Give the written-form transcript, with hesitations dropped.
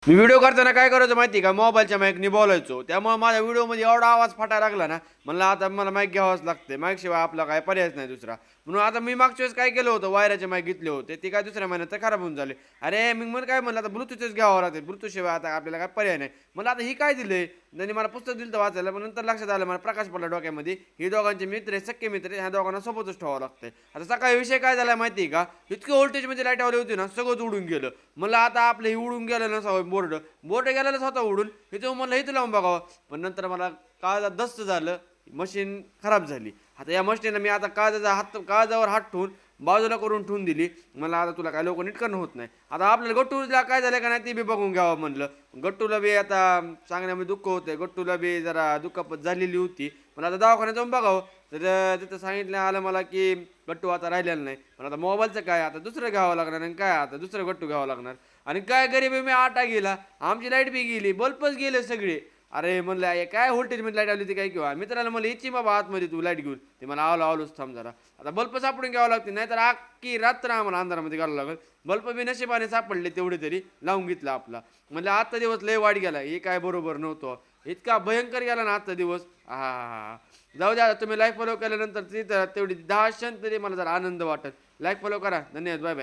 मी video करताना काय करायचं माहिती का, मोबाईलच्या माईकने बोलायचो. त्यामुळे माझ्या व्हिडिओमध्ये एवढा आवाज फाटायला लागला ना, म्हणलं आता मला माईक घ्यावाच लागते. माईक शिवाय आपला काय पर्यायच नाही दुसरा. म्हणून आता मी मागच्या वेळेस काय केलं होतं, वायराचे माईक घेतले होते. ते काय दुसऱ्या महिन्यात तर खराब होऊन झाले. अरे मी म्हणलं काय, म्हणलं आता ब्लूटूथच घ्यावं लागते. ब्लूटूथ शिवाय आता आपल्याला काय पर्याय नाही. म्हणलं आता ही काय दिलंय, त्यांनी मला पुस्तक दिलं तर वाचायला. पण नंतर लक्षात आलं, मला प्रकाश पडला डोक्यामध्ये, हे दोघांचे मित्र आहे, सख्खे मित्र आहे, ह्या दोघांना सोबतच ठेवावं लागतंय. आता सकाळी विषय काय झाला माहिती आहे का, इतकी व्होल्टेजमध्ये लाईट आली होती ना, सगळंच उडून गेलं. म्हणलं आता आपलं हे उडून गेलं ना बोर्ड बोर्ड गेलेलंच होता उडून, इथं म्हणलं इथं लावून बघावं. पण नंतर मला काळजात दस्त झालं, मशीन खराब झाली. आता या मशीनला मी आता काळजावर हात ठेवून बाजूला करून ठेवून दिली. मला आता तुला काय लोक नीटकरणं होत नाही. आता आपल्याला गट्टूला काय झालं का नाही ते बी बघून घ्यावं म्हणलं. गट्टूला बी आता सांगण्यामध्ये दुःख होतंय, गट्टूला बी जरा दुखापत झालेली होती. पण आता दवाखान्यात जाऊन बघावं. तर तिथं सांगितलं आलं मला की गट्टू आता राहिलेला नाही. पण आता मोबाईलचं काय, आता दुसरं घ्यावं लागणार आणि काय आता दुसरं गट्टू घ्यावं लागणार. आणि काय गरीबी, मी आटा गेला, आमची लाईट बी गेली, बल्बच गेले सगळे. अरे म्हणलं हे काय व्होल्टेजमध्ये लाईट आली ती काय, किंवा मित्राला म्हणलं इच्छी बाबा आतमध्ये तू लाईट घेऊन, ते मला आलोच थांब जरा. आता बल्ब सापडून घ्यावं लागते, नाहीतर अख्खी रात्र आम्हाला अंधारामध्ये घालावं लागेल. बल्ब बी नशिबाने सापडले तेवढे तरी लावून घेतला आपला. म्हणलं आजचा दिवस लय वाढ गेला, हे काय बरोबर नव्हतं. इतका भयंकर गेला ना आजचा दिवस. हा, जाऊ द्या. तुम्ही लाईफ फॉलो केल्यानंतर तिथं तेवढी 10 क्षण तरी मला जरा आनंद वाटत. लाईक फॉलो करा. धन्यवाद. Bye bye.